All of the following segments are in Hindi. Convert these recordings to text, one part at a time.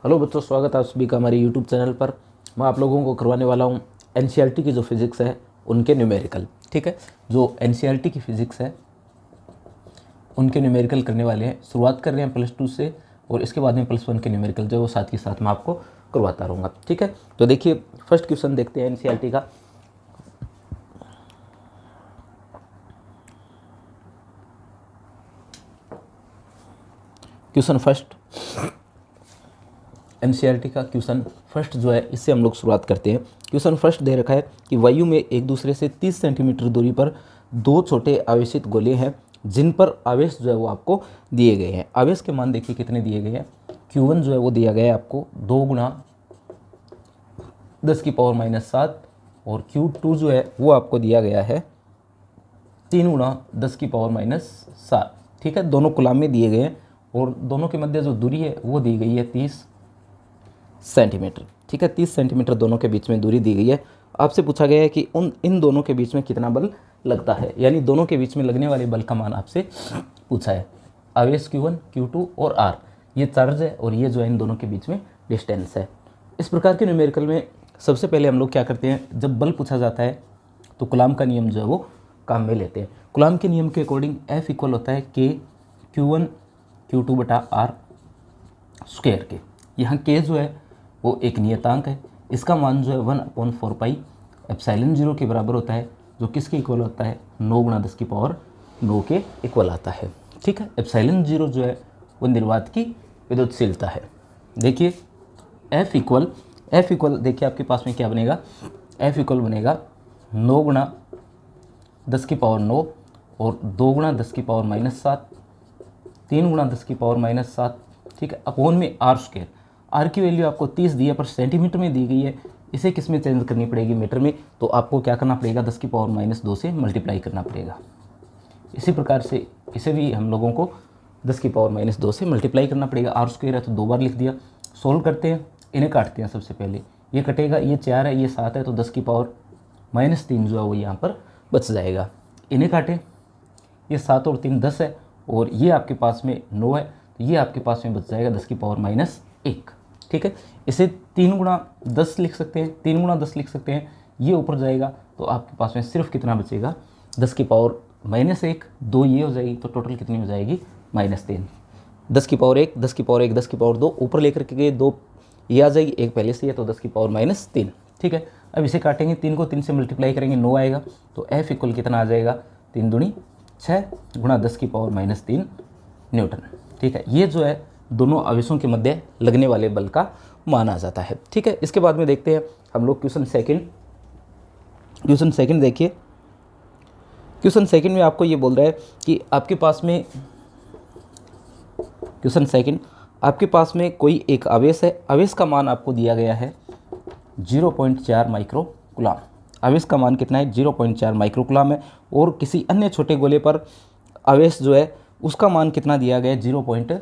हेलो बच्चों, स्वागत है आप सभी का हमारे यूट्यूब चैनल पर। मैं आप लोगों को करवाने वाला हूँ एनसीईआरटी की जो फिज़िक्स है उनके न्यूमेरिकल। ठीक है, जो एनसीईआरटी की फ़िज़िक्स है उनके न्यूमेरिकल करने वाले हैं। शुरुआत कर रहे हैं +2 से और इसके बाद में +1 के न्यूमेरिकल जो वो साथ के साथ मैं आपको करवाता रहूँगा। ठीक है, तो देखिए फर्स्ट क्वेश्चन देखते हैं एनसीईआरटी का। क्वेश्चन फर्स्ट एनसीईआरटी का क्वेश्चन फर्स्ट जो है इससे हम लोग शुरुआत करते हैं। क्वेश्चन फर्स्ट दे रखा है कि वायु में एक दूसरे से 30 सेंटीमीटर दूरी पर दो छोटे आवेशित गोले हैं जिन पर आवेश जो है वो आपको दिए गए हैं। आवेश के मान देखिए कितने दिए गए हैं। Q1 जो है वो दिया गया है आपको 2 गुणा 10⁻⁻7 और Q2 जो है वो आपको दिया गया है 3 गुणा 10⁻⁻7। ठीक है, दोनों कुलाम में दिए गए हैं और दोनों के मध्य जो दूरी है वो दी गई है 30 सेंटीमीटर। ठीक है, 30 सेंटीमीटर दोनों के बीच में दूरी दी गई है। आपसे पूछा गया है कि इन दोनों के बीच में कितना बल लगता है, यानी दोनों के बीच में लगने वाले बल का मान आपसे पूछा है। आवेश Q1, Q2 और R ये चार्ज है और ये जो है इन दोनों के बीच में डिस्टेंस है। इस प्रकार के न्यूमेरिकल में सबसे पहले हम लोग क्या करते हैं, जब बल पूछा जाता है तो कूलॉम का नियम जो है वो काम में लेते हैं। कूलॉम के नियम के अकॉर्डिंग F इक्वल होता है K Q1 Q2 बटा R स्क्वायर के। यहाँ K जो है वो एक नियतांक है, इसका मान जो है 1/4 पाई एप्सिलॉन 0 के बराबर होता है, जो किसके इक्वल होता है 9 गुणा 10⁻9 के इक्वल आता है। ठीक है, एप्सिलॉन 0 जो है वो निर्वात की विद्युतशीलता है। देखिए F इक्वल देखिए आपके पास में क्या बनेगा, F इक्वल बनेगा 9 गुणा 10⁻9 और 2 गुणा 10⁻⁻7 3 गुणा 10⁻⁻7। ठीक है, अपॉन में R स्क्वायर। R की वैल्यू आपको 30 दी है पर सेंटीमीटर में दी गई है, इसे किस में चेंज करनी पड़ेगी, मीटर में। तो आपको क्या करना पड़ेगा, 10⁻⁻2 से मल्टीप्लाई करना पड़ेगा। इसी प्रकार से इसे भी हम लोगों को 10⁻⁻2 से मल्टीप्लाई करना पड़ेगा। R स्क्वायर है तो 2 बार लिख दिया। सोल्व करते हैं, इन्हें काटते हैं। सबसे पहले ये कटेगा, ये 4 है, ये 7 है, तो 10⁻3 जो है वो यहाँ पर बच जाएगा। इन्हें काटें, ये 7 और 3 10 है और ये आपके पास में 9 है, तो ये आपके पास में बच जाएगा 10⁻1। ठीक है, इसे 3 गुणा 10 लिख सकते हैं, 3 गुणा 10 लिख सकते हैं। ये ऊपर जाएगा तो आपके पास में सिर्फ कितना बचेगा 10⁻1। 2 ये हो जाएगी तो टोटल कितनी हो जाएगी -3। 10⁻1 10⁻1 10⁻2 ऊपर लेकर के गए, 2 ये आ जाएगी, एक पहले से है तो 10⁻3। ठीक है, अब इसे काटेंगे, 3 को 3 से मल्टीप्लाई करेंगे, 9 आएगा। तो F इक्वल कितना आ जाएगा 3 दूनी 6 गुणा 10⁻3 न्यूटन। ठीक है, ये जो है दोनों आवेशों के मध्य लगने वाले बल का मान आ जाता है। ठीक है, इसके बाद में देखते हैं हम लोग क्वेश्चन सेकंड देखिए। क्वेश्चन सेकंड में आपको ये बोल रहा है कि आपके पास में क्वेश्चन सेकंड आपके पास में कोई एक आवेश है। आवेश का मान आपको दिया गया है 0.4 माइक्रोकूलम। आवेश का मान कितना है 0.4 माइक्रोकूलम है और किसी अन्य छोटे गोले पर आवेश जो है उसका मान कितना दिया गया है 0.8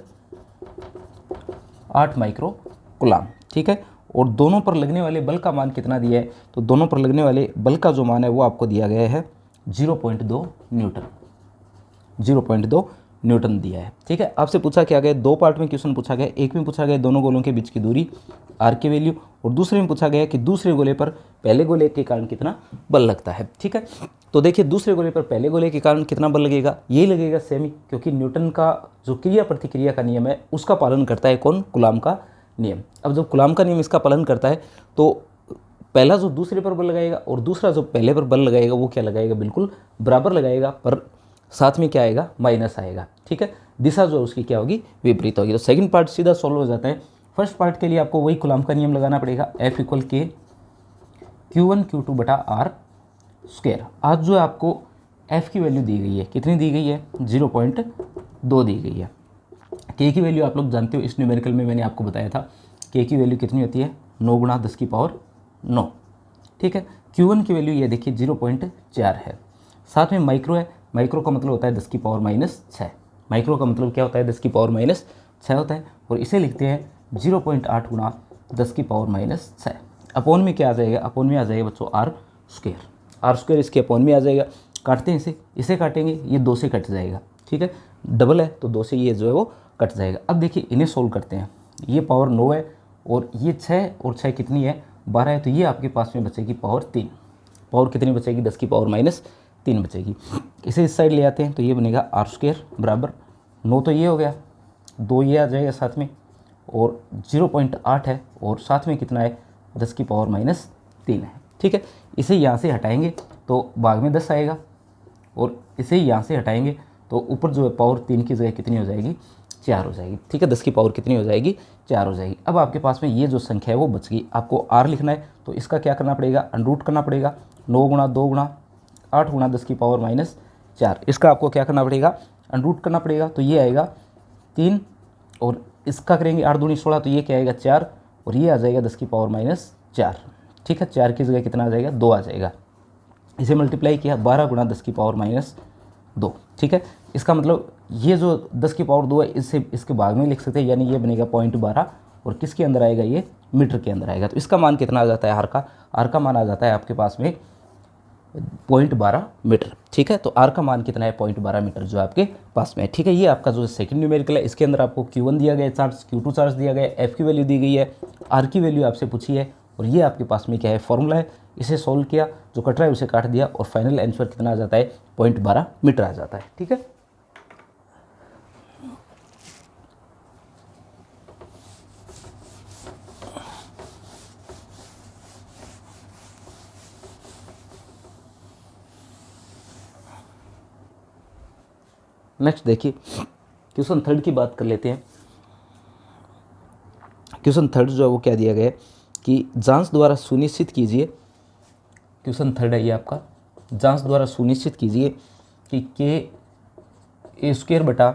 माइक्रोकूलम। ठीक है, और दोनों पर लगने वाले बल का मान कितना दिया है, तो दोनों पर लगने वाले बल का जो मान है वो आपको दिया गया है 0.2 न्यूटन। 0.2 न्यूटन दिया है। ठीक है, आपसे पूछा क्या गया, 2 पार्ट में क्वेश्चन पूछा गया। एक में पूछा गया दोनों गोलों के बीच की दूरी R की वैल्यू, और दूसरे में पूछा गया कि दूसरे गोले पर पहले गोले के कारण कितना बल लगता है। ठीक है, तो देखिए दूसरे गोले पर पहले गोले के कारण कितना बल लगेगा, यही लगेगा सेमी, क्योंकि न्यूटन का जो क्रिया प्रतिक्रिया का नियम है उसका पालन करता है कौन, कूलॉम का नियम। अब जब कूलॉम का नियम इसका पालन करता है तो पहला जो दूसरे पर बल लगाएगा और दूसरा जो पहले पर बल लगाएगा वो क्या लगाएगा, बिल्कुल बराबर लगाएगा, पर साथ में क्या आएगा, माइनस आएगा। ठीक है, दिशा जो है उसकी क्या होगी, विपरीत होगी। तो सेकंड पार्ट सीधा सॉल्व हो जाता है। फर्स्ट पार्ट के लिए आपको वही कूलॉम का नियम लगाना पड़ेगा, F equal K Q1 Q2 बटा R स्क्वायर। आज जो है आपको F की वैल्यू दी गई है, कितनी दी गई है 0.2 दी गई है। K की वैल्यू आप लोग जानते हो, इस न्यूमेरिकल में मैंने आपको बताया था K की वैल्यू कितनी होती है 9 गुणा 10⁻9। ठीक है, Q1 की वैल्यू ये देखिए 0.4 है, साथ में माइक्रो है। माइक्रो का मतलब होता है 10⁻6। माइक्रो का मतलब क्या होता है 10⁻6 होता है, और इसे लिखते हैं 0.8 गुणा 10⁻6। अपॉन में क्या आ जाएगा, अपॉन में आ जाएगा बच्चों R स्क्वायर इसके अपॉन में आ जाएगा। काटते हैं इसे काटेंगे, ये 2 से कट जाएगा। ठीक है, डबल है तो 2 से ये जो है वो कट जाएगा। अब देखिए इन्हें सोल्व करते हैं, ये पावर 9 है और ये 6 और 6 कितनी है 12 है, तो ये आपके पास में बचेगी पावर 3। पावर कितनी बचेगी 10 की पावर माइनस 3 बचेगी। इसे इस साइड ले आते हैं तो ये बनेगा r² बराबर 9, तो ये हो गया 2 ये आ जाएगा साथ में, और 0.8 है, और साथ में कितना है 10 की पावर माइनस 3 है। ठीक है, इसे यहाँ से हटाएंगे तो भाग में 10 आएगा, और इसे यहाँ से हटाएंगे तो ऊपर जो है पावर 3 की जगह कितनी हो जाएगी 4 हो जाएगी। ठीक है, 10 की पावर कितनी हो जाएगी 4 हो जाएगी। अब आपके पास में ये जो संख्या है वो बच गई। आपको r लिखना है तो इसका क्या करना पड़ेगा, अंडरूट करना पड़ेगा। 9 गुणा 2 गुणा 8 गुणा 10 की पावर माइनस 4, इसका आपको क्या करना पड़ेगा, अंडरूट करना पड़ेगा। तो ये आएगा 3, और इसका करेंगे 8 दूनी 16, तो ये क्या आएगा 4, और ये आ जाएगा 10 की पावर माइनस 4। ठीक है, 4 की जगह कितना आ जाएगा 2 आ जाएगा। इसे मल्टीप्लाई किया 12 गुणा 10 की पावर माइनस 2। ठीक है, इसका मतलब ये जो 10 की पावर 2 है इससे इसके भाग में लिख सकते हैं, यानी ये बनेगा 0.12, और किसके अंदर आएगा ये मीटर के अंदर आएगा। तो इसका मान कितना आ जाता है आर का मान आ जाता है आपके पास में 0.12 मीटर। ठीक है, तो आर का मान कितना है 0.12 मीटर जो आपके पास में है। ठीक है, ये आपका जो सेकंड न्यूमेरिकल है, इसके अंदर आपको Q1 दिया गया है चार्ज, Q2 चार्ज दिया गया है, F की वैल्यू दी गई है, R की वैल्यू आपसे पूछी है, और ये आपके पास में क्या है फॉर्मूला है। इसे सोल्व किया, जो कट रहा है उसे काट दिया, और फाइनल आंसर कितना आ जाता है 0.12 मीटर आ जाता है। ठीक है, नेक्स्ट देखिए क्वेश्चन थर्ड की बात कर लेते हैं। क्वेश्चन थर्ड जो है वो क्या दिया गया है कि जांच द्वारा सुनिश्चित कीजिए, क्वेश्चन थर्ड है ये आपका, जांच द्वारा सुनिश्चित कीजिए कि K² बटा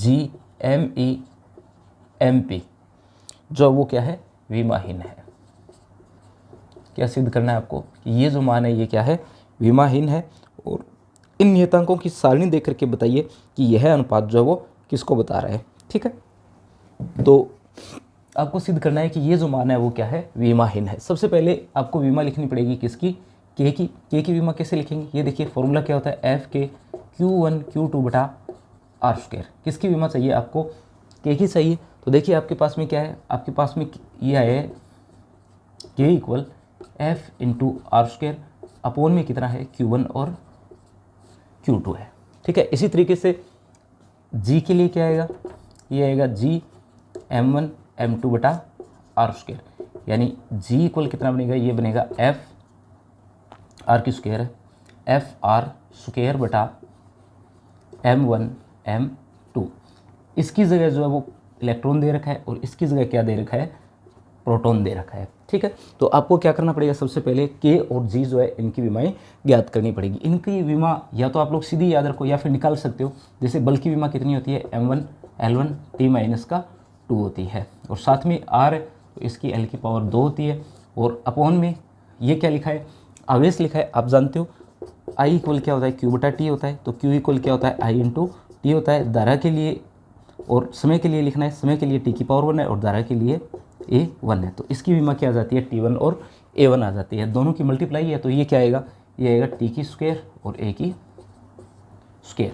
GME/MP जो वो क्या है विमाहीन है। क्या सिद्ध करना है आपको कि ये जो मान है ये क्या है विमाहीन है, और इन नियतांकों की सारणी देख करके बताइए कि यह अनुपात जो है वो किसको बता रहा है। ठीक है, तो आपको सिद्ध करना है कि ये जो मान है वो क्या है विमाहीन है। सबसे पहले आपको विमा लिखनी पड़ेगी किसकी, के की विमा कैसे लिखेंगे, ये देखिए फॉर्मूला क्या होता है FK Q1 Q2 बटा R²। किसकी विमा चाहिए आपको, के की चाहिए। तो देखिए आपके पास में क्या है, आपके पास में ये है K equal F into R², upon में कितना है Q1 और Q2 है। ठीक है, इसी तरीके से G के लिए क्या आएगा, ये आएगा G M1 M2 बटा R², यानी G इक्वल कितना बनेगा, ये बनेगा F R की स्क्वायर है FR² बटा M1 M2। इसकी जगह जो है वो इलेक्ट्रॉन दे रखा है, और इसकी जगह क्या दे रखा है प्रोटॉन दे रखा है। ठीक है, तो आपको क्या करना पड़ेगा, सबसे पहले K और G जो है इनकी विमाएँ ज्ञात करनी पड़ेगी। इनकी विमा या तो आप लोग सीधी याद रखो या फिर निकाल सकते हो। जैसे बल की विमा कितनी होती है M1 L1 T-2 होती है, और साथ में R है तो इसकी L की पावर 2 होती है, और अपोन में ये क्या लिखा है आवेश लिखा है। आप जानते हो I इक्वल क्या होता है Q बटा T होता है, तो Q इक्वल क्या होता है I इंटू T होता है। धारा के लिए और समय के लिए लिखना है, समय के लिए T की पावर 1 है और धारा के लिए A1 है, तो इसकी विमा क्या आ जाती है T1 और A1 आ जाती है। दोनों की मल्टीप्लाई है तो ये क्या आएगा, ये आएगा T की स्क्वायर और A की स्क्वायर,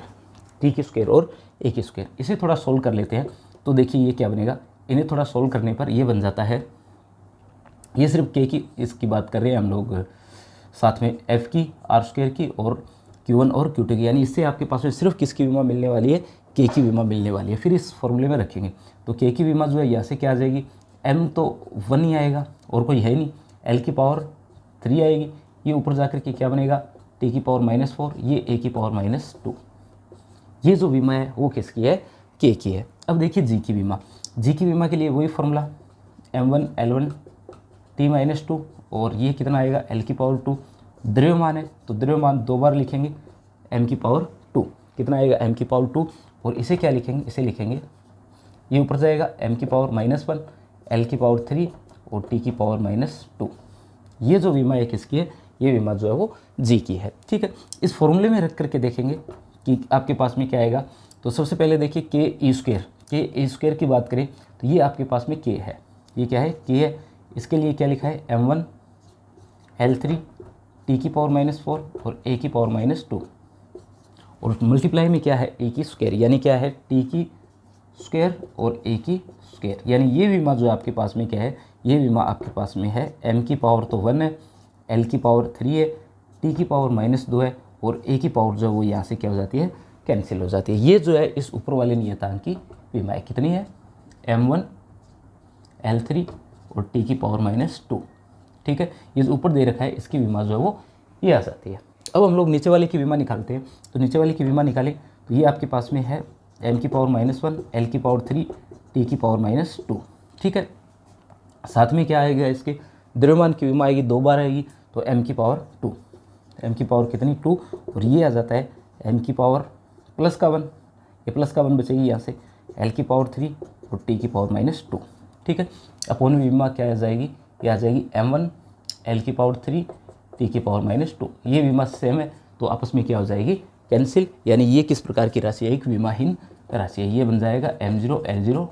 T की स्क्वायर और A की स्क्वायर। इसे थोड़ा सोल्व कर लेते हैं तो देखिए ये क्या बनेगा, इन्हें थोड़ा सोल्व करने पर ये बन जाता है, ये सिर्फ K की इसकी बात कर रहे हैं हम लोग, साथ में F की R² की और Q1 और Q2 की, यानी इससे आपके पास में सिर्फ किसकी विमा मिलने वाली है K की विमा मिलने वाली है। फिर इस फॉर्मूले में रखेंगे तो K की विमा जो है यहाँ से क्या आ जाएगी, M तो 1 ही आएगा और कोई है नहीं, L की पावर 3 आएगी, ये ऊपर जाकर के क्या बनेगा T की पावर -4, ये A की पावर -2। ये जो बीमा है वो किसकी है, K की है। अब देखिए G की बीमा, G की बीमा के लिए वही फॉर्मूला M1 L1 T-2, और ये कितना आएगा L की पावर 2। द्रव्यमान है तो द्रव्यमान 2 बार लिखेंगे M की पावर 2, कितना आएगा M की पावर 2, और इसे क्या लिखेंगे, इसे लिखेंगे ये ऊपर जाएगा M की पावर -1, L की पावर 3 और T की पावर -2। ये जो बीमा है किसकी है, ये बीमा जो है वो G की है। ठीक है, इस फॉर्मूले में रख करके देखेंगे कि आपके पास में क्या आएगा। तो सबसे पहले देखिए K² की बात करें तो ये आपके पास में K है, ये क्या है K है। इसके लिए क्या लिखा है M1 L3 T की पावर -4 और A की पावर -2, और मल्टीप्लाई में क्या है A की स्क्वायर, यानी क्या है T की स्क्वायर और A की स्क्वायर, यानी ये विमा जो आपके पास में क्या है, ये विमा आपके पास में है m की पावर तो 1 है, l की पावर 3 है, t की पावर -2 है और a की पावर जो है वो यहाँ से क्या हो जाती है, कैंसिल हो जाती है। ये जो है इस ऊपर वाले नियतांक की विमा है, कितनी है, m1 l3 और t की पावर -2, ठीक है। ये जो ऊपर दे रखा है इसकी विमा जो है वो ये आ जाती है। अब हम लोग नीचे वाले की विमा निकालते हैं, तो नीचे वाले की विमा निकालें तो ये आपके पास में है m की पावर -1, l की पावर 3, t की पावर -2, ठीक है। साथ में क्या आएगा, इसके द्रव्यमान की विमा आएगी, 2 बार आएगी, तो m की पावर 2, m की पावर कितनी 2, और ये आ जाता है m की पावर +1, ये +1 बचेगी यहाँ से, l की पावर 3 और t की पावर -2, ठीक है। अपॉन विमा क्या आ जाएगी, ये आ जाएगी m1 l की पावर 3 t की पावर -2, ये विमा सेम है तो आपस में क्या हो जाएगी, कैंसिल, यानी ये किस प्रकार की राशि है, एक विमाहीन राशि है, ये बन जाएगा m0 l0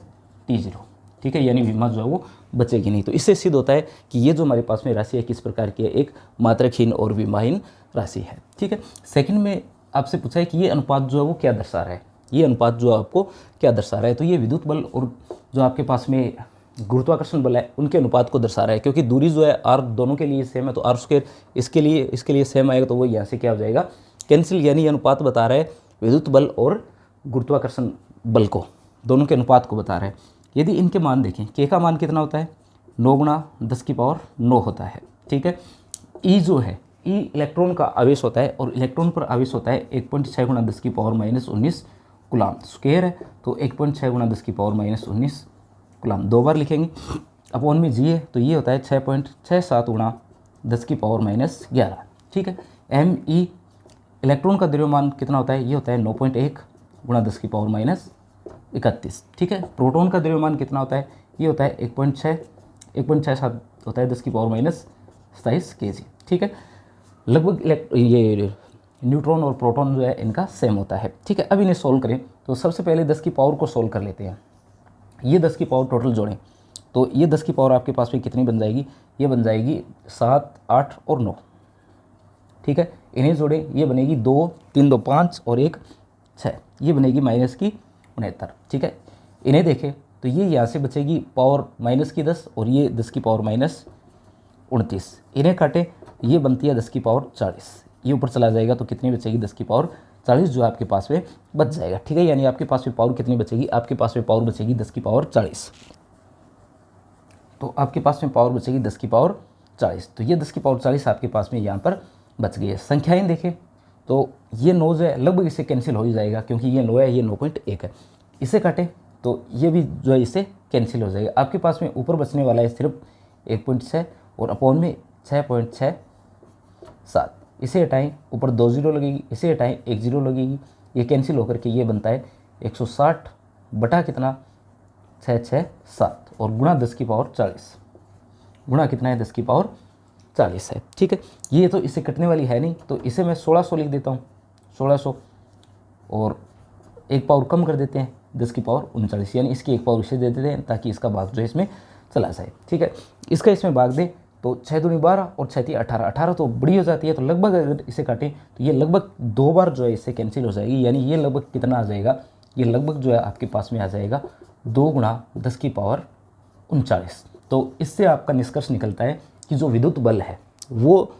t0, ठीक है, यानी विमा जो है वो बचेगी नहीं। तो इससे सिद्ध होता है कि ये जो हमारे पास में राशि है किस प्रकार की है, एक मात्रकहीन और विमाहीन राशि है, ठीक है। सेकंड में आपसे पूछा है कि ये अनुपात जो है वो क्या दर्शा रहा है, ये अनुपात जो आपको क्या दर्शा रहा है, तो ये विद्युत बल और जो आपके पास में गुरुत्वाकर्षण बल है उनके अनुपात को दर्शा रहा है, क्योंकि दूरी जो है r दोनों के लिए सेम है, तो r² इसके लिए सेम आएगा, तो वो यहाँ से क्या हो जाएगा, कैंसिल, यानी ये अनुपात बता रहा है विद्युत बल और गुरुत्वाकर्षण बल को, दोनों के अनुपात को बता रहा है। यदि इनके मान देखें, k का मान कितना होता है, 9 × 10⁹ होता है, ठीक है। E जो है, E इलेक्ट्रॉन का आवेश होता है और इलेक्ट्रॉन पर आवेश होता है 1.6 × 10⁻19 कूलाम स्क्वायर है, तो 1.6 × 10⁻19 कूलाम 2 बार लिखेंगे। अपॉन में जी है तो ये होता है 6.67 × 10⁻11, ठीक है। Me इलेक्ट्रॉन का द्रव्यमान कितना होता है, ये होता है 9.1 × 10⁻31, ठीक है। प्रोटॉन का द्रव्यमान कितना होता है, ये होता है 1.67 होता है 10⁻27 kg, ठीक है। लगभग ये न्यूट्रॉन और प्रोटॉन जो है इनका सेम होता है, ठीक है। अब इन्हें सोल्व करें तो सबसे पहले 10 की पावर को सोल्व कर लेते हैं। ये 10 की पावर टोटल जोड़ें तो ये 10 की पावर आपके पास में कितनी बन जाएगी, ये बन जाएगी 7, 8 और 9, ठीक है। इन्हें जोड़ें, ये बनेगी 2, 3, 2, 5 और 1, 6, ये बनेगी -69, ठीक है। इन्हें देखें तो ये यहाँ से बचेगी पावर -10 और ये 10 की पावर -29, इन्हें काटें, ये बनती है 10 की पावर 40, ये ऊपर चला जाएगा तो कितनी बचेगी, 10 की पावर 40 जो आपके पास में बच जाएगा, ठीक है। यानी आपके पास में पावर कितनी बचेगी, आपके पास में पावर बचेगी 10 की पावर 40, तो आपके पास में पावर बचेगी 10 की पावर 40, तो ये 10 की पावर 40 आपके पास में यहाँ पर बच गई है। संख्याएं देखें तो ये 9 जो है लगभग इससे कैंसिल हो ही जाएगा, क्योंकि ये 9 है, ये 9.1 है, इसे काटें तो ये भी जो है इससे कैंसिल हो जाएगा। आपके पास में ऊपर बचने वाला है सिर्फ 1.6 और अपॉन में 6.67, इसे हटाएं, ऊपर 2 जीरो लगेगी, इसे हटाएं 1 जीरो लगेगी, ये कैंसिल होकर के ये बनता है 160 बटा कितना 667 और गुणा 10 की पावर 40, गुणा कितना है 10 की पावर 40 है, ठीक है। ये तो इससे कटने वाली है नहीं, तो इसे मैं 1600 लिख देता हूँ, 1600 और एक पावर कम कर देते हैं 10 की पावर 39, यानी इसकी एक पावर इसे दे देते हैं ताकि इसका भाग जो है इसमें चला जाए, ठीक है। इसका इसमें भाग दें तो 6 दूनी 12 और 6 3 18, 18 तो बड़ी हो जाती है, तो लगभग अगर इसे काटें तो ये लगभग 2 बार जो है इससे कैंसिल हो जाएगी, यानी ये लगभग कितना आ जाएगा, ये लगभग जो है आपके पास में आ जाएगा 2 × 10 की पावर 39। तो इससे आपका निष्कर्ष निकलता है कि जो विद्युत बल है वो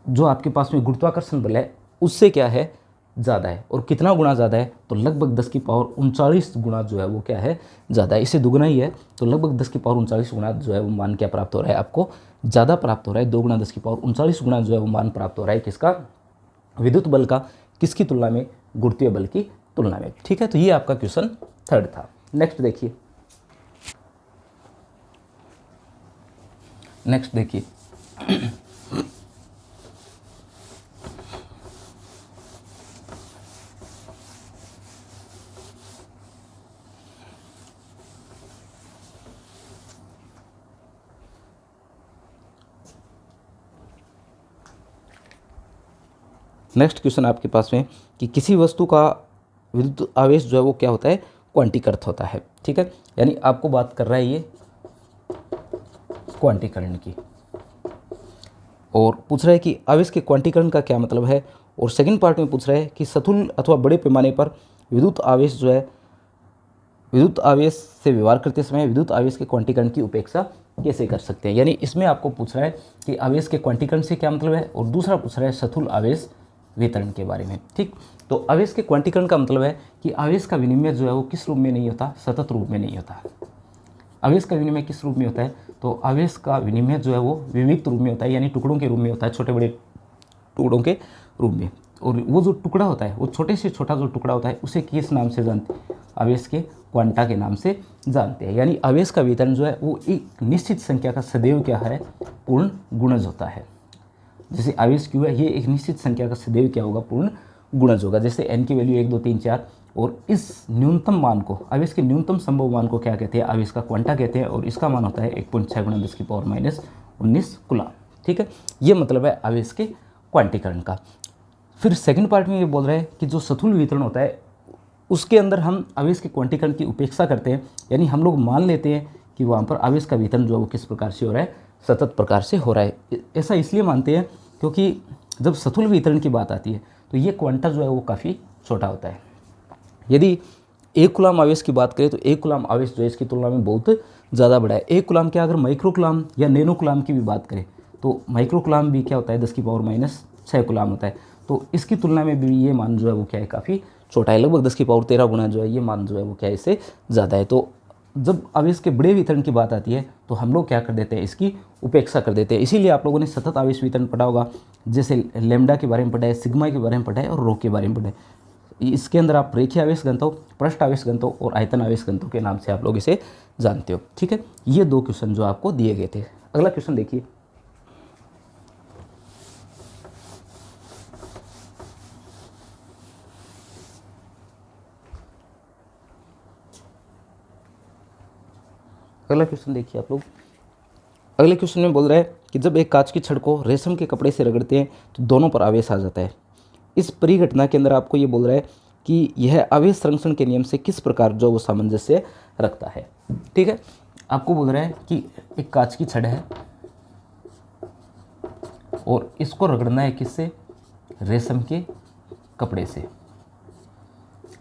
जो आपके पास में गुरुत्वाकर्षण बल है उससे क्या है, ज़्यादा है, और कितना गुना ज़्यादा है, तो लगभग 10 की पावर 39 गुना जो है वो क्या है, ज़्यादा है, इससे दुगना ही है, तो लगभग 10 की पावर 39 गुना जो है वो मान क्या प्राप्त हो रहा है, आपको ज़्यादा प्राप्त हो रहा है, 2 × 10 की पावर 39 गुना जो है वो मान प्राप्त हो रहा है किसका, विद्युत बल का, किसकी तुलना में, गुरुत्वीय बल की तुलना में, ठीक है। तो ये आपका क्वेश्चन 3 था। नेक्स्ट देखिए, नेक्स्ट देखिए नेक्स्ट क्वेश्चन आपके पास में कि किसी वस्तु का विद्युत आवेश जो है वो क्या होता है, क्वांटीकृत होता है, ठीक है। यानी आपको बात कर रहा है ये क्वांटीकरण की, और पूछ रहा है कि आवेश के क्वांटीकरण का क्या मतलब है, और सेकंड पार्ट में पूछ रहा है कि स्थूल अथवा बड़े पैमाने पर विद्युत आवेश जो है विद्युत आवेश से व्यवहार करते समय विद्युत आवेश के क्वांटीकरण की उपेक्षा कैसे कर सकते हैं। यानी इसमें आपको पूछ रहा है कि आवेश के क्वांटीकरण से क्या मतलब है, और दूसरा पूछ रहा है स्थूल आवेश वितरण के बारे में। ठीक, तो आवेश के क्वांटीकरण का मतलब है कि आवेश का विनिमय जो है वो किस रूप में नहीं होता, सतत रूप में नहीं होता। आवेश का विनिमय किस रूप में होता है, तो आवेश का विनिमय जो है वो विविक्त रूप में होता है, यानी टुकड़ों के रूप में होता है, छोटे बड़े टुकड़ों के रूप में। और वो जो टुकड़ा होता है, वो छोटे से छोटा जो टुकड़ा होता है, उसे किस नाम से जानते हैं, आवेश के क्वांटा के नाम से जानते हैं। यानी आवेश का वितरण जो है वो एक निश्चित संख्या का सदैव क्या है, पूर्ण गुणज होता है। जैसे आवेश क्यू है, ये एक निश्चित संख्या का सदैव क्या होगा, पूर्ण गुणज होगा। जैसे एन की वैल्यू 1 2 3 4, और इस न्यूनतम मान को, आवेश के न्यूनतम संभव मान को क्या कहते हैं, आवेश का क्वांटा कहते हैं, और इसका मान होता है 1.6 × 10⁻19 कूलम। ठीक है, ये मतलब है आवेश के क्वांटीकरण का। फिर सेकंड पार्ट में ये बोल रहे हैं कि जो स्थूल वितरण होता है उसके अंदर हम आवेश के क्वांटीकरण की उपेक्षा करते हैं, यानी हम लोग मान लेते हैं कि वहाँ पर आवेश का वितरण जो है वो किस प्रकार से हो रहा है, सतत प्रकार से हो रहा है। ऐसा इसलिए मानते हैं क्योंकि जब स्थूल वितरण की बात आती है तो ये क्वांटा जो है वो काफ़ी छोटा होता है। यदि 1 कूलम आवेश की बात करें तो 1 कूलम आवेश जो है इसकी तुलना में बहुत ज़्यादा बड़ा है। 1 कूलम क्या, अगर माइक्रो कूलम या नैनो कूलम की भी बात करें तो माइक्रो कूलम भी क्या होता है, 10⁻⁻6 कूलम होता है। तो इसकी तुलना में भी ये मान जो है वो क्या है, काफ़ी छोटा है, लगभग 10⁻13 गुना जो है ये मान जो है वो क्या है, इससे ज़्यादा है। तो जब आवेश के बड़े वितरण की बात आती है तो हम लोग क्या कर देते हैं, इसकी उपेक्षा कर देते हैं। इसीलिए आप लोगों ने सतत आवेश वितरण पढ़ा होगा, जैसे लैम्डा के बारे में पढ़ा है, सिग्मा के बारे में पढ़ा है, और रो के बारे में पढ़ा है। इसके अंदर आप रेखीय आवेश घनत्व, पृष्ठ आवेश घनत्व और आयतन आवेश घनत्व के नाम से आप लोग इसे जानते हो। ठीक है, ये 2 क्वेश्चन जो आपको दिए गए थे। अगला क्वेश्चन देखिए, अगला क्वेश्चन देखिए आप लोग। अगले क्वेश्चन में बोल रहा है कि जब एक कांच की छड़ को रेशम के कपड़े से रगड़ते हैं तो दोनों पर आवेश आ जाता है। इस परिघटना के अंदर आपको ये बोल रहा है कि यह आवेश संरक्षण के नियम से किस प्रकार जो वो सामंजस्य रखता है। ठीक है, आपको बोल रहा है कि एक कांच की छड़ है और इसको रगड़ना है किससे, रेशम के कपड़े से,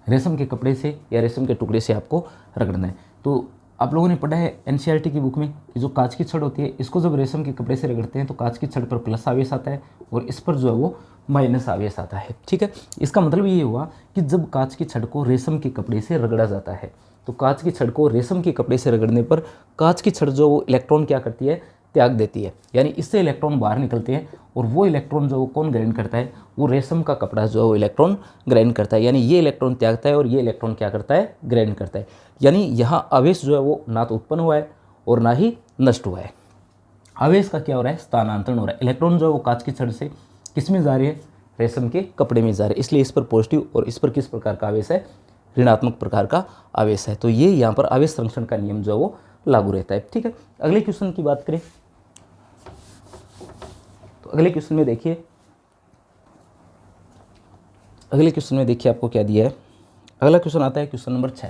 रेशम के कपड़े से या रेशम के टुकड़े से आपको रगड़ना है। तो आप लोगों ने पढ़ा है एनसीईआरटी की बुक में कि जो कांच की छड़ होती है इसको जब रेशम के कपड़े से रगड़ते हैं तो कांच की छड़ पर प्लस आवेश आता है और इस पर जो है वो माइनस आवेश आता है। ठीक है, इसका मतलब ये हुआ कि जब कांच की छड़ को रेशम के कपड़े से रगड़ा जाता है तो कांच की छड़ को रेशम के कपड़े से रगड़ने पर कांच की छड़ जो वो इलेक्ट्रॉन क्या करती है, त्याग देती है, यानी इससे इलेक्ट्रॉन बाहर निकलते हैं और वो इलेक्ट्रॉन जो वो कौन ग्रहण करता है, वो रेशम का कपड़ा जो है वो इलेक्ट्रॉन ग्रहण करता है। यानी ये इलेक्ट्रॉन त्यागता है और ये इलेक्ट्रॉन क्या करता है, ग्रहण करता है। यानी यहाँ आवेश जो है वो ना तो उत्पन्न हुआ है और ना ही नष्ट हुआ है। आवेश का क्या हो रहा है, स्थानांतरण हो रहा है। इलेक्ट्रॉन जो है वो कांच की छड़ से किस में जा रही है, रेशम के कपड़े में जा रहे हैं, इसलिए इस पर पॉजिटिव और इस पर किस प्रकार का आवेश है, ऋणात्मक प्रकार का आवेश है। तो ये यहाँ पर आवेश संरक्षण का नियम जो है वो लागू रहता है। ठीक है, अगले क्वेश्चन की बात करें तो अगले क्वेश्चन में देखिए, अगले क्वेश्चन में देखिए आपको क्या दिया है। अगला क्वेश्चन आता है क्वेश्चन नंबर 6।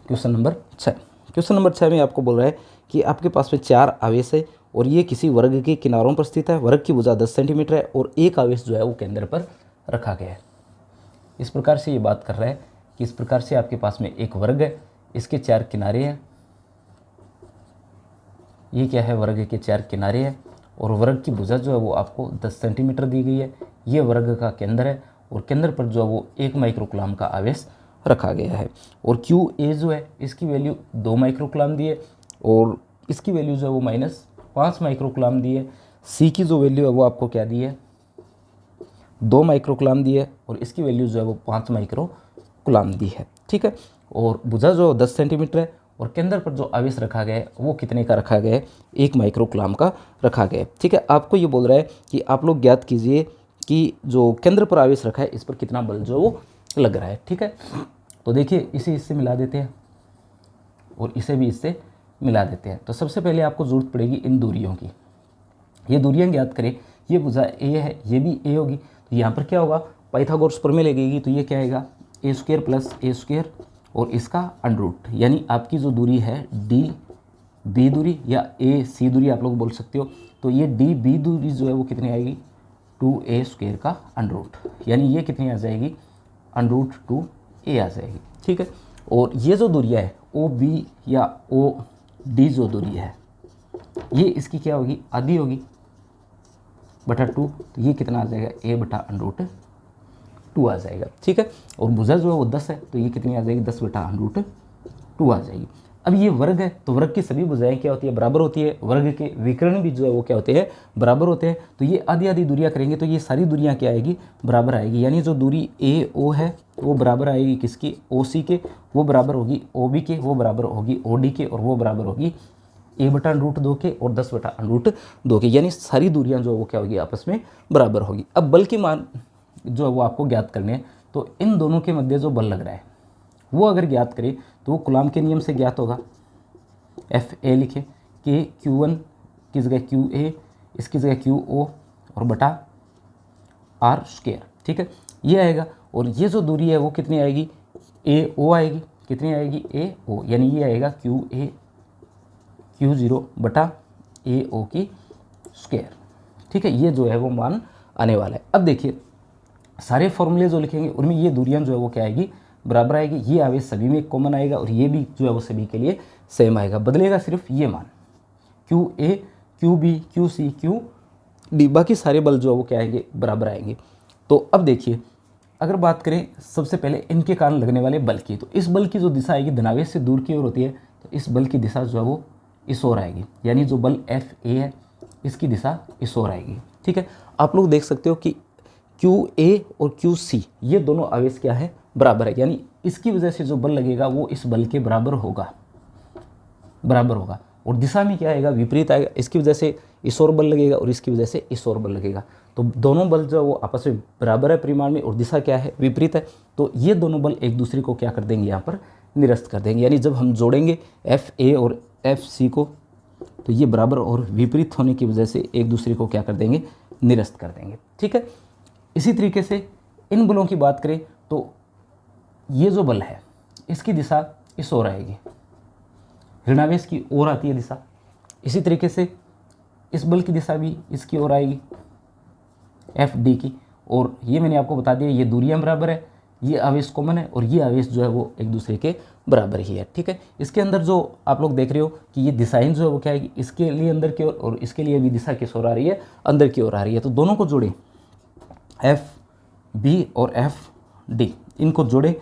क्वेश्चन नंबर 6 में आपको बोल रहा है कि आपके पास में 4 आवेश है और ये किसी वर्ग के किनारों पर स्थित है। वर्ग की भुजा 10 सेंटीमीटर है और एक आवेश जो है वो केंद्र पर रखा गया है। इस प्रकार से ये बात कर रहा है कि इस प्रकार से आपके पास में एक वर्ग है, इसके 4 किनारे हैं। ये क्या है, वर्ग के 4 किनारे हैं और वर्ग की भुजा जो है वो आपको 10 सेंटीमीटर दी गई है। ये वर्ग का केंद्र है और केंद्र पर जो है वो 1 माइक्रोकूलम का आवेश रखा गया है। और क्यू ए जो है इसकी वैल्यू 2 माइक्रोकूलम दी है और इसकी वैल्यू जो है वो -5 माइक्रोकूलम दी है। सी की जो वैल्यू है वो आपको क्या दी है, 2 माइक्रोकूलम दी है और इसकी वैल्यू जो है वो 5 माइक्रोकूलम दी है। ठीक है, और भुजा जो 10 सेंटीमीटर है और केंद्र पर जो आवेश रखा गया है वो कितने का रखा गया है, 1 माइक्रोकूलम का रखा गया है। ठीक है, आपको ये बोल रहा है कि आप लोग ज्ञात कीजिए कि जो केंद्र पर आवेश रखा है इस पर कितना बल जो वो लग रहा है। ठीक है, तो देखिए इसे इससे मिला देते हैं और इसे भी इससे मिला देते हैं। तो सबसे पहले आपको ज़रूरत पड़ेगी इन दूरियों की। ये दूरियां ज्ञात करें, ये भुजा ए है, ये भी ए होगी, तो यहाँ पर क्या होगा, पाइथागोरस प्रमेय लगेगी, तो ये क्या आएगा, a² + a² और इसका √, यानी आपकी जो दूरी है डी बी दूरी या ए सी दूरी आप लोग बोल सकते हो, तो ये डी बी दूरी जो है वो कितनी आएगी, 2a² का √, यानी ये कितनी आ जाएगी, √2a आ जाएगी। ठीक है, और ये जो दूरियाँ है ओ बी या ओ डी जो दूरी है ये इसकी क्या होगी, आधी होगी बटा 2, तो ये कितना आ जाएगा, a बटा √2 आ जाएगा। ठीक है, और भुजा जो है वो 10 है, तो ये कितनी आ जाएगी, 10 बटा √2 आ जाएगी। अब ये वर्ग है, तो वर्ग की सभी भुजाएं क्या होती है, बराबर होती है। वर्ग के विकर्ण भी जो है वो क्या होते हैं, बराबर होते हैं। तो ये आधी आधी दूरियां करेंगे तो ये सारी दूरियां क्या आएगी, बराबर आएगी। यानी जो दूरी ए ओ है वो बराबर आएगी किसकी, ओ सी के, वो बराबर होगी ओ बी के, वो बराबर होगी ओ डी के, और वो बराबर होगी a बटा √2 के और 10 बटा √2 के। यानी सारी दूरियां जो है वो क्या होगी, आपस में बराबर होगी। अब बल की मान जो है वो आपको ज्ञात करने हैं, तो इन दोनों के मध्य जो बल लग रहा है वो अगर ज्ञात करें तो वो कूलॉम के नियम से ज्ञात होगा। एफ ए लिखे, के Q1 की जगह QA, इसकी जगह QO और बटा r²। ठीक है, ये आएगा। और ये जो दूरी है वो कितनी आएगी, AO आएगी। कितनी आएगी, AO, यानी ये आएगा QA Q0 बटा AO की स्क्वायर। ठीक है, ये जो है वो मान आने वाला है। अब देखिए सारे फॉर्मूले जो लिखेंगे उनमें ये दूरियां जो है वो क्या आएगी, बराबर आएगी। ये आवेश सभी में कॉमन आएगा और ये भी जो है वो सभी के लिए सेम आएगा। बदलेगा सिर्फ ये मान QA QB QC QD, बाकी सारे बल जो है वो क्या आएंगे, बराबर आएंगे। तो अब देखिए अगर बात करें सबसे पहले इनके कारण लगने वाले बल की, तो इस बल की जो दिशा आएगी धनावेश से दूर की ओर होती है, तो इस बल की दिशा जो है वो इस ओर आएगी। यानी जो बल FA है इसकी दिशा इस ओर आएगी। ठीक है, आप लोग देख सकते हो कि QA और QC ये दोनों आवेश क्या है, बराबर है। यानी इसकी वजह से जो बल लगेगा वो इस बल के बराबर होगा, बराबर होगा। और दिशा में क्या आएगा, विपरीत आएगा। इसकी वजह से इस ओर बल लगेगा और इसकी वजह से इस ओर बल लगेगा। तो दोनों बल जो है वो आपस में बराबर है परिमाण में, और दिशा क्या है, विपरीत है। तो ये दोनों बल एक दूसरे को क्या कर देंगे, यहाँ पर निरस्त कर देंगे। यानी जब हम जोड़ेंगे FA और FC को, तो ये बराबर और विपरीत होने की वजह से एक दूसरे को क्या कर देंगे, निरस्त कर देंगे। ठीक है, इसी तरीके से इन बलों की बात करें तो ये जो बल है इसकी दिशा इस ओर आएगी, ऋणावेश की ओर आती है दिशा। इसी तरीके से इस बल की दिशा भी इसकी ओर आएगी, FD की। और ये मैंने आपको बता दिया, ये दूरियां बराबर है, ये आवेश कॉमन है और ये आवेश जो है वो एक दूसरे के बराबर ही है। ठीक है, इसके अंदर जो आप लोग देख रहे हो कि ये दिशाएं जो है वो क्या आएगी, इसके लिए अंदर की ओर और इसके लिए भी दिशा किस ओर आ रही है, अंदर की ओर आ रही है। तो दोनों को जोड़ें, FB और FD, इनको जोड़ें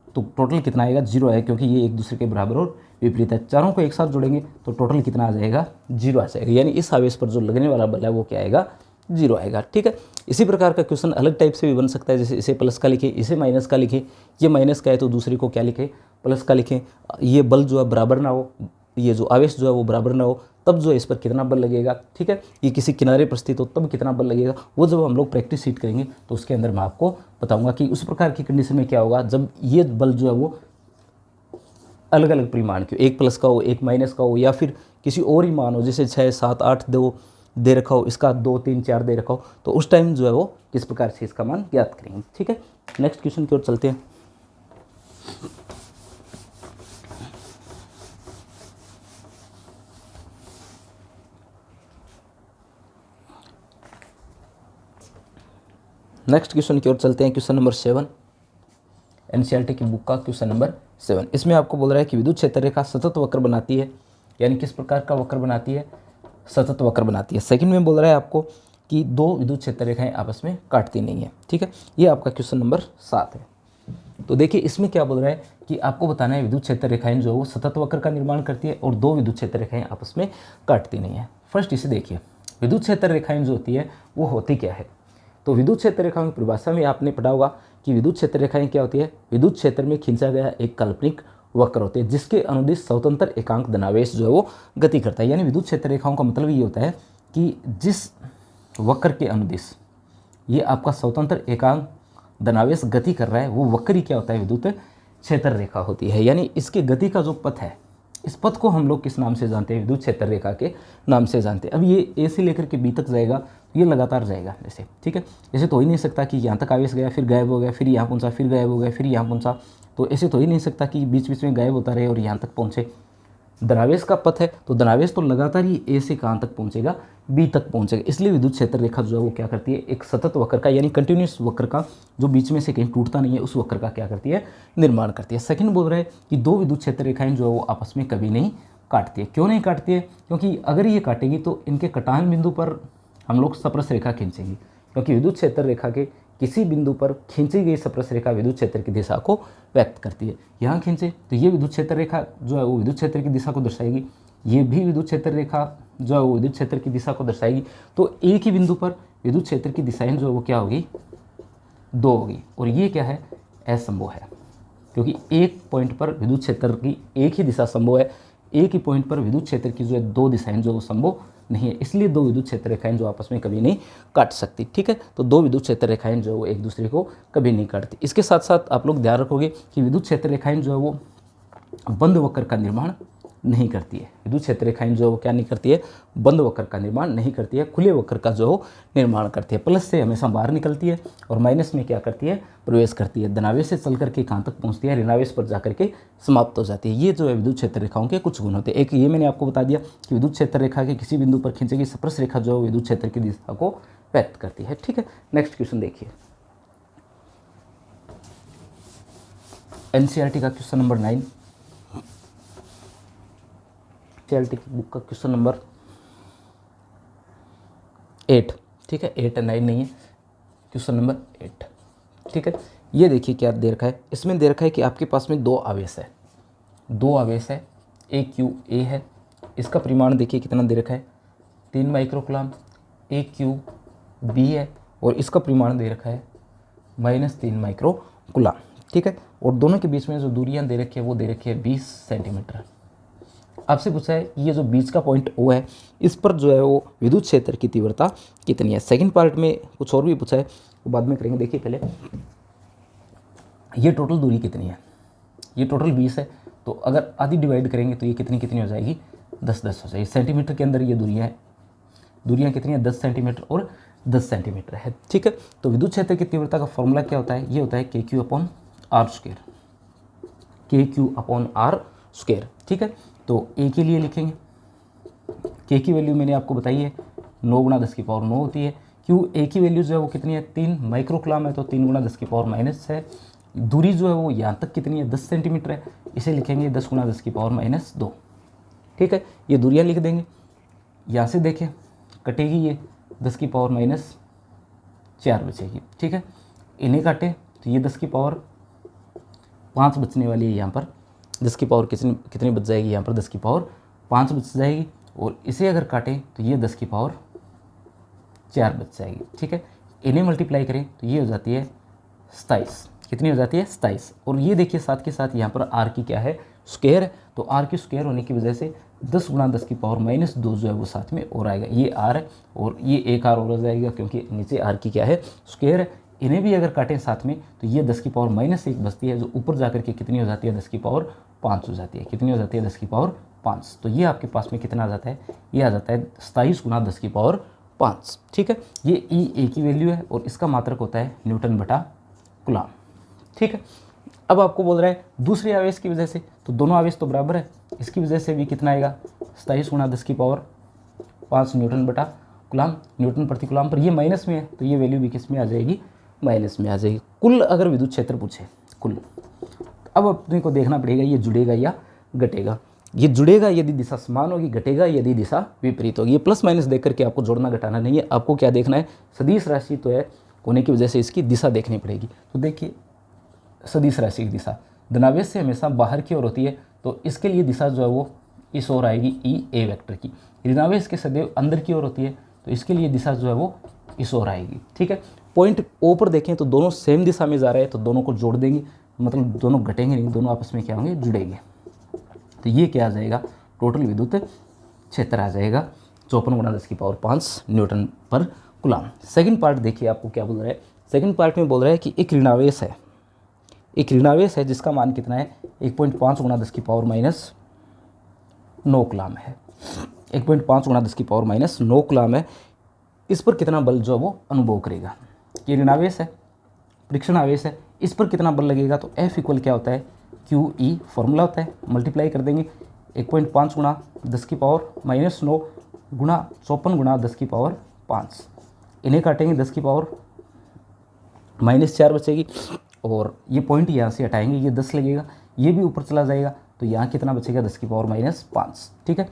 तो टोटल कितना आएगा, 0 आएगा, क्योंकि ये एक दूसरे के बराबर और विपरीत है। चारों को एक साथ जोड़ेंगे तो टोटल कितना आ जाएगा, 0 आ जाएगा। यानी इस आवेश पर जो लगने वाला बल है वो क्या आएगा, 0 आएगा। ठीक है, इसी प्रकार का क्वेश्चन अलग टाइप से भी बन सकता है, जैसे इसे प्लस का लिखें, इसे माइनस का लिखें। ये माइनस का है तो दूसरे को क्या लिखें, प्लस का लिखें। ये बल जो है बराबर ना हो, ये जो आवेश जो है वो बराबर ना हो, तब जो है इस पर कितना बल लगेगा। ठीक है, ये किसी किनारे पर स्थित हो तब कितना बल लगेगा, वो जब हम लोग प्रैक्टिस शीट करेंगे तो उसके अंदर मैं आपको बताऊंगा कि उस प्रकार की कंडीशन में क्या होगा जब ये बल जो है वो अलग अलग परिमाण के, एक प्लस का हो, एक माइनस का हो, या फिर किसी और ही मान हो, जैसे 6 7 8 दे रखा हो, इसका 2 3 4 दे रखा हो, तो उस टाइम जो है वो किस प्रकार से इसका मान ज्ञात करेंगे। ठीक है, नेक्स्ट क्वेश्चन की ओर चलते हैं। नेक्स्ट क्वेश्चन की ओर चलते हैं, क्वेश्चन नंबर 7, एनसीईआरटी की बुक का क्वेश्चन नंबर 7। इसमें आपको बोल रहा है कि विद्युत क्षेत्र रेखा सतत वक्र बनाती है। यानी किस प्रकार का वक्र बनाती है, सतत वक्र बनाती है। सेकंड में बोल रहा है आपको कि दो विद्युत क्षेत्र रेखाएं आपस में काटती नहीं है। ठीक है, ये आपका क्वेश्चन नंबर 7 है। तो देखिए इसमें क्या बोल रहा है कि आपको बताना है विद्युत क्षेत्र रेखाएं जो है वो सतत वक्र का निर्माण करती है और दो विद्युत क्षेत्र रेखाएं आपस में काटती नहीं है। फर्स्ट इसे देखिए, विद्युत क्षेत्र रेखाएं जो होती है वो होती क्या है। तो विद्युत क्षेत्र रेखाओं की परिभाषा में आपने पढ़ा होगा कि विद्युत क्षेत्र रेखाएं क्या होती है, विद्युत क्षेत्र में खींचा गया एक काल्पनिक वक्र होते हैं जिसके अनुदिश स्वतंत्र एकांक धनावेश जो है वो गति करता है। यानी विद्युत क्षेत्र रेखाओं का मतलब ये होता है कि जिस वक्र के अनुदिश ये आपका स्वतंत्र एकांक धनावेश गति कर रहा है वो वक्र ही क्या होता है, विद्युत क्षेत्र रेखा होती है। यानी इसके गति का जो पथ है, इस पथ को हम लोग किस नाम से जानते हैं, विद्युत क्षेत्र रेखा के नाम से जानते हैं। अब ये ए से लेकर के बी तक जाएगा, ये लगातार जाएगा ऐसे। ठीक है, ऐसे तो ही नहीं सकता कि यहाँ तक आवेश गया फिर गायब हो गया, फिर यहाँ पहुँचा, फिर गायब हो गया, फिर यहाँ पहुँचा। तो ऐसे तो ही नहीं सकता कि बीच बीच में गायब होता रहे और यहाँ तक पहुँचे। धनावेश का पथ है तो धनावेश तो लगातार ही ए से कहाँ तक पहुंचेगा, बी तक पहुंचेगा। इसलिए विद्युत क्षेत्र रेखा जो है वो क्या करती है, एक सतत वक्र का यानी कंटिन्यूस वक्र का, जो बीच में से कहीं टूटता नहीं है, उस वक्र का क्या करती है, निर्माण करती है। सेकंड बोल रहा है कि दो विद्युत क्षेत्र रेखाएं जो है वो आपस में कभी नहीं काटती है। क्यों नहीं काटती है, क्योंकि अगर ये काटेगी तो इनके कटान बिंदु पर हम लोग स्पर्श रेखा खींचेंगे, क्योंकि विद्युत क्षेत्र रेखा के किसी बिंदु पर खींची गई स्पर्श रेखा विद्युत क्षेत्र की दिशा को व्यक्त करती है। यहाँ खींचे तो ये विद्युत क्षेत्र रेखा जो है वो विद्युत क्षेत्र की दिशा को दर्शाएगी, ये भी विद्युत क्षेत्र रेखा जो है वो विद्युत क्षेत्र की दिशा को दर्शाएगी। तो एक ही बिंदु पर विद्युत क्षेत्र की दिशाएं जो है वो क्या होगी, दो होगी। और ये क्या है, असंभव है, क्योंकि एक पॉइंट पर विद्युत क्षेत्र की एक ही दिशा संभव है, एक ही पॉइंट पर विद्युत क्षेत्र की जो है दो दिशाएं जो वो संभव नहीं है। इसलिए दो विद्युत क्षेत्र रेखाएं जो आपस में कभी नहीं काट सकती। ठीक है, तो दो विद्युत क्षेत्र रेखाएं जो है वो एक दूसरे को कभी नहीं काटती। इसके साथ साथ आप लोग ध्यान रखोगे कि विद्युत क्षेत्र रेखाएं जो है वो बंद वक्र का निर्माण नहीं करती है। विद्युत क्षेत्र रेखाएं जो वो क्या नहीं करती है, बंद वक्र का निर्माण नहीं करती है, खुले वक्र का जो निर्माण करती है। प्लस से हमेशा बाहर निकलती है और माइनस में क्या करती है, प्रवेश करती है। धनावेश से चल करके कहाँ तक पहुँचती है, ऋणावेश पर जा करके समाप्त हो जाती है। ये जो है विद्युत क्षेत्र रेखाओं के कुछ गुण होते हैं। एक ये मैंने आपको बता दिया कि विद्युत क्षेत्र रेखा के किसी बिंदु पर खींची गई स्पर्श रेखा जो है विद्युत क्षेत्र की दिशा को व्यक्त करती है। ठीक है, नेक्स्ट क्वेश्चन देखिए, एनसीईआरटी का क्वेश्चन नंबर 9, एनसीईआरटी की बुक का क्वेश्चन नंबर 8। ठीक है, 8 9 नहीं है, क्वेश्चन नंबर 8। ठीक है, ये देखिए क्या दे रखा है, इसमें दे रखा है कि आपके पास में दो आवेश है, ए क्यू ए है। इसका परिमाण देखिए कितना दे रखा है, 3 माइक्रोकुलाम। ए क्यू बी है और इसका परिमाण दे रखा है -3 माइक्रोकुलाम। ठीक है, और दोनों के बीच में जो दूरियां दे रखी है वो दे रखी है 20 सेंटीमीटर। आपसे पूछा है ये जो बीच का पॉइंट ओ है, इस पर जो है वो विद्युत क्षेत्र की तीव्रता कितनी है। सेकंड पार्ट में कुछ और भी पूछा है, वो बाद में करेंगे। देखिए पहले ये टोटल दूरी कितनी है, ये टोटल 20 है, तो अगर आधी डिवाइड करेंगे तो ये कितनी हो जाएगी, 10 हो जाएगी। सेंटीमीटर के अंदर ये दूरियाँ कितनी है, 10 सेंटीमीटर और 10 सेंटीमीटर है। ठीक है, तो विद्युत क्षेत्र की तीव्रता का फॉर्मूला क्या होता है, ये होता है KQ/R², KQ/R²। ठीक है, तो ए के लिए लिखेंगे, के की वैल्यू मैंने आपको बताई है 9 × 10⁻9 होती है। क्यू ए की वैल्यू जो है वो कितनी है, 3 माइक्रोकुलाम है, तो 3 × 10⁻⁻⁻है। दूरी जो है वो यहाँ तक कितनी है, 10 सेंटीमीटर है, इसे लिखेंगे 10 × 10⁻²। ठीक है, ये दूरियाँ लिख देंगे। यहाँ से देखें कटेगी ये 10⁻⁴ बचेगी। ठीक है, इन्हें काटे तो ये 10⁻5 बचने वाली है, यहाँ पर 10 बच जाएगी, यहाँ पर 10⁻5 बच जाएगी। और इसे अगर काटें तो ये 10⁻4 बच जाएगी। ठीक है, इन्हें मल्टीप्लाई करें तो ये हो जाती है 27। कितनी हो जाती है, 27। और ये देखिए साथ के साथ यहाँ पर आर की क्या है, स्क्वायर है, तो आर की स्क्वायर होने की वजह से 10 × 10⁻⁻² जो है वो साथ में और आएगा। ये आर है और ये एक आर और हो जाएगा, क्योंकि नीचे आर की क्या है, स्क्वायर है। इन्हें भी अगर काटें साथ में तो ये 10⁻⁻1 बचती है, जो ऊपर जाकर के कितनी हो जाती है, 10⁻5 हो जाती है। कितनी हो जाती है, 10⁻5। तो ये आपके पास में कितना आ जाता है, ये आ जाता है 27 × 10⁻5। ठीक है, ये ई ए की वैल्यू है और इसका मात्रक होता है N/कूलाम। ठीक है, अब आपको बोल रहा है दूसरे आवेश की वजह से, तो दोनों आवेश तो बराबर है, इसकी वजह से भी कितना आएगा, 27 × 10⁻5 N/कूलाम, न्यूटन प्रति कूलाम पर। ये माइनस में है तो ये वैल्यू भी किस में आ जाएगी, माइनस में आ जाएगी। कुल अगर विद्युत क्षेत्र पूछे, कुल, अब अपने को देखना पड़ेगा ये जुड़ेगा या घटेगा। ये जुड़ेगा यदि दिशा समान होगी, घटेगा यदि दिशा विपरीत होगी। ये प्लस माइनस देख करके आपको जोड़ना घटाना नहीं है, आपको क्या देखना है, सदिश राशि तो है होने की वजह से इसकी दिशा देखनी पड़ेगी। तो देखिए सदिश राशि की दिशा धनावेश से हमेशा बाहर की ओर होती है, तो इसके लिए दिशा जो है वो इस ओर आएगी, ई ए वेक्टर की। ऋणावेश के सदैव अंदर की ओर होती है, तो इसके लिए दिशा जो है वो इस ओर आएगी। ठीक है, पॉइंट ओ पर देखें तो दोनों सेम दिशा में जा रहे हैं, तो दोनों को जोड़ देंगे, मतलब दोनों घटेंगे नहीं, दोनों आपस में क्या होंगे, जुड़ेंगे। तो ये क्या आ जाएगा, टोटल विद्युत क्षेत्र आ जाएगा 54 × 10⁻5 N/कूलाम। सेकंड पार्ट देखिए आपको क्या बोल रहा है, सेकंड पार्ट में बोल रहा है कि एक ऋणावेश है, जिसका मान कितना है, 1.5 × 10⁻9 कूलाम है। 1.5 × 10⁻9 कूलाम है। इस पर कितना बल जो वो अनुभव करेगा, ये ऋणावेश है, परीक्षण आवेश है, इस पर कितना बल लगेगा, तो F इक्वल क्या होता है, QE फॉर्मूला होता है, मल्टीप्लाई कर देंगे। 1.5 गुणा 10 की पावर -9 गुणा 54 गुणा 10 की पावर 5। इन्हें काटेंगे 10 की पावर -4 बचेगी, और ये पॉइंट यहाँ से हटाएंगे, ये 10 लगेगा, ये भी ऊपर चला जाएगा, तो यहाँ कितना बचेगा 10 की पावर -5। ठीक है,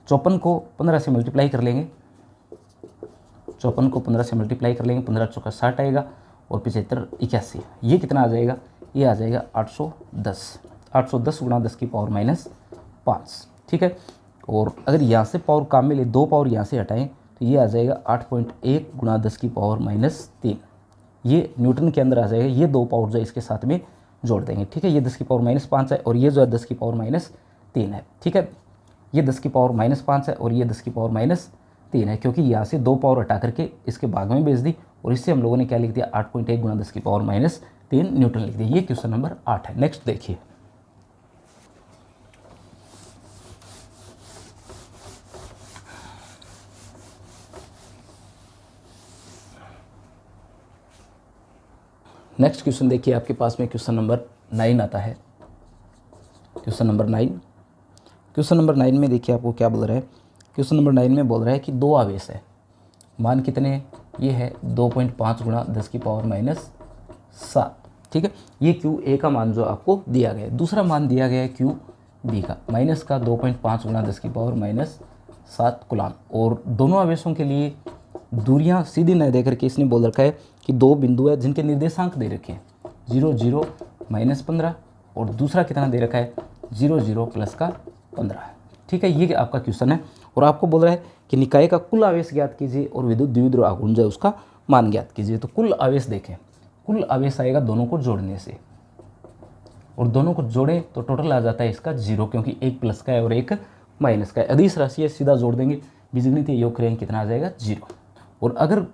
54 को 15 से मल्टीप्लाई कर लेंगे, 54 को 15 से मल्टीप्लाई कर लेंगे, 15 चौका 60 आएगा, और 75 81, ये कितना आ जाएगा, ये आ जाएगा 810 गुणा 10 की पावर -5। ठीक है, और अगर यहाँ से पावर काम में ले, 2 पावर यहाँ से हटाएं तो ये आ जाएगा 8.1 गुणा 10 की पावर -3, ये न्यूटन के अंदर आ जाएगा। ये 2 पावर जो है इसके साथ में जोड़ देंगे। ठीक है, ये 10 की पावर -5 है, और ये जो है 10 की पावर -3 है। ठीक है, ये 10 की पावर -5 है, और ये 10 की पावर -3 है, क्योंकि यहाँ से 2 पावर हटा करके इसके भाग में भेज दी, और इससे हम लोगों ने क्या लिख दिया, 8.1 गुणा 10 की पावर -3 न्यूटन लिख दिया। ये क्वेश्चन नंबर 8 है। नेक्स्ट देखिए, नेक्स्ट क्वेश्चन देखिए, आपके पास में क्वेश्चन नंबर 9 आता है। क्वेश्चन नंबर 9 में देखिए आपको क्या बोल रहा है। क्वेश्चन नंबर 9 में बोल रहा है कि 2 आवेश है, मान कितने, ये है 2.5 गुणा 10 की पावर -7। ठीक है, ये क्यू ए का मान जो आपको दिया गया है, दूसरा मान दिया गया है क्यू बी का, माइनस का 2.5 गुणा 10 की पावर -7 कूलाम, और दोनों आवेशों के लिए दूरियां सीधी न दे करके इसने बोल रखा है कि 2 बिंदु है जिनके निर्देशांक दे रखे हैं 0 0 -15, और दूसरा कितना दे रखा है 0 0 प्लस का 15। ठीक है, ये आपका क्वेश्चन है, और आपको बोल रहा है कि निकाय का कुल आवेश ज्ञात कीजिए और विद्युत द्विध्रुव आघूर्ण जो है उसका मान ज्ञात कीजिए। तो कुल आवेश देखें, कुल आवेश आएगा दोनों को जोड़ने से, और दोनों को जोड़ें तो टोटल आ जाता है इसका 0, क्योंकि एक प्लस का है और एक माइनस का है। अदिश राशि है, सीधा जोड़ देंगे, बीजगणितीय योग करेंगे, कितना आ जाएगा 0। और अगर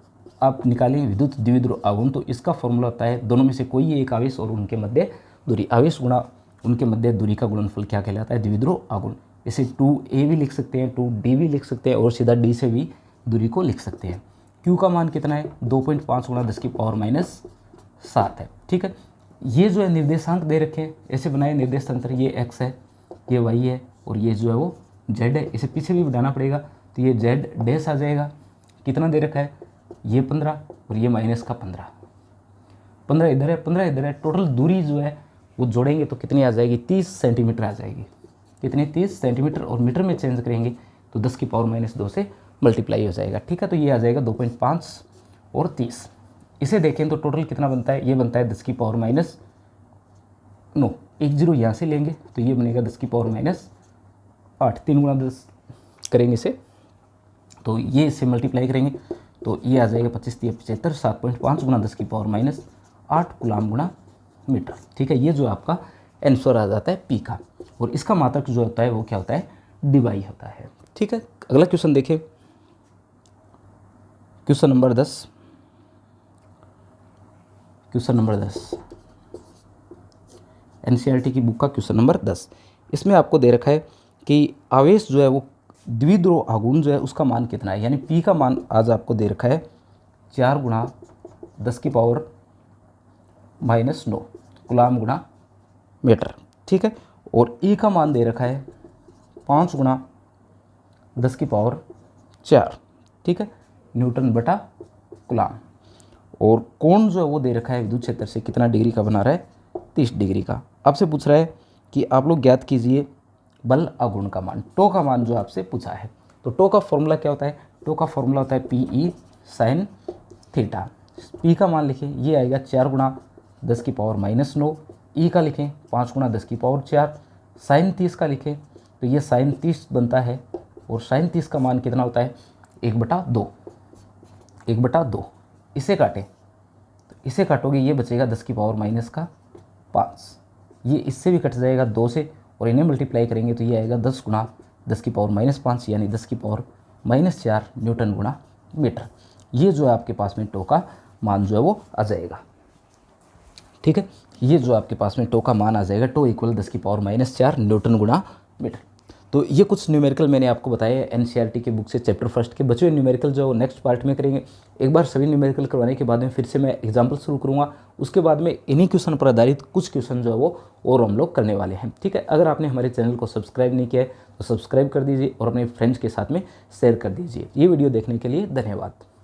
आप निकालेंगे विद्युत द्विध्रुव आघूर्ण तो इसका फॉर्मूला होता है दोनों में से कोई एक आवेश और उनके मध्य दूरी, आवेश गुणा उनके मध्य दूरी का गुणनफल क्या कहलाता है, द्विध्रुव आघूर्ण। इसे 2a भी लिख सकते हैं, 2d भी लिख सकते हैं, और सीधा d से भी दूरी को लिख सकते हैं। q का मान कितना है, 2.5 गुणा 10 की पावर -7 है। ठीक है, ये जो है निर्देशांक दे रखे हैं, ऐसे बनाए निर्देशांतर, ये x है, ये y है, और ये जो है वो z है। इसे पीछे भी बढ़ाना पड़ेगा, तो ये z डैश आ जाएगा, कितना दे रखा है, ये 15, और ये माइनस का 15 इधर है, 15 इधर है। टोटल दूरी जो है वो जोड़ेंगे तो कितनी आ जाएगी, 30 सेंटीमीटर आ जाएगी। कितनी, 30 सेंटीमीटर, और मीटर में चेंज करेंगे तो 10 की पावर -2 से मल्टीप्लाई हो जाएगा। ठीक है, तो ये आ जाएगा 2.5 और 30। इसे देखें तो टोटल कितना बनता है, ये बनता है 10 की पावर -9, 1 0 यहाँ से लेंगे तो ये बनेगा 10 की पावर -8, 3 गुणा 10 करेंगे इसे, तो ये इससे मल्टीप्लाई करेंगे तो ये आ जाएगा 25 3 75, 7.5 गुणा 10 की पावर -8 कूलाम गुणा मीटर। ठीक है, ये जो आपका आंसर आ जाता है पी का, और इसका मात्रक जो होता है वो क्या होता है, डिवाई होता है। ठीक है, अगला क्वेश्चन देखें, question number 10। Question number 10 NCERT की बुक का क्वेश्चन नंबर 10। इसमें आपको दे रखा है कि आवेश जो है वो द्विध्रुव आघूर्ण जो है उसका मान कितना है, यानी पी का मान आज आपको दे रखा है 4 गुणा 10 की पावर -9 कूलाम गुणा मीटर। ठीक है, और ई का मान दे रखा है 5 गुणा 10 की पावर 4। ठीक है, न्यूटन बटा कूलाम, और कोण जो है वो दे रखा है विद्युत क्षेत्र से कितना डिग्री का बना रहा है, 30 डिग्री का। आपसे पूछ रहा है कि आप लोग ज्ञात कीजिए बल आघूर्ण का मान, टो का मान जो आपसे पूछा है। तो टो का फॉर्मूला क्या होता है, टो का फॉर्मूला होता है PE sin थीटा। पी का मान लिखें, ये आएगा 4 गुणा 10 की पावर -9, ई का लिखें 5 गुणा 10 की पावर 4, साइन 30 का लिखें तो ये साइन 30 बनता है, और साइन 30 का मान कितना होता है, 1/2, 1/2। इसे काटें तो इसे काटोगे ये बचेगा 10 की पावर -5, ये इससे भी कट जाएगा 2 से, और इन्हें मल्टीप्लाई करेंगे तो ये आएगा 10 गुणा 10 की पावर -5, यानी 10 की पावर -4 न्यूटन गुणा मीटर। ये जो है आपके पास में टो का मान जो है वो आ जाएगा। ठीक है, ये जो आपके पास में टो का मान आ जाएगा, टो इक्वल 10 की पावर -4 न्यूटन गुणा मीटर। तो ये कुछ न्यूमेरिकल मैंने आपको बताए हैं एनसीईआरटी की बुक से चैप्टर फर्स्ट के। बचे हुए न्यूमेरिकल जो नेक्स्ट पार्ट में करेंगे। एक बार सभी न्यूमेरिकल करवाने के बाद में फिर से मैं एग्जाम्पल शुरू करूँगा, उसके बाद में इन्हीं क्वेश्चन पर आधारित कुछ क्वेश्चन जो है वो और हम लोग करने वाले हैं। ठीक है, अगर आपने हमारे चैनल को सब्सक्राइब नहीं किया है तो सब्सक्राइब कर दीजिए और अपने फ्रेंड्स के साथ में शेयर कर दीजिए। ये वीडियो देखने के लिए धन्यवाद।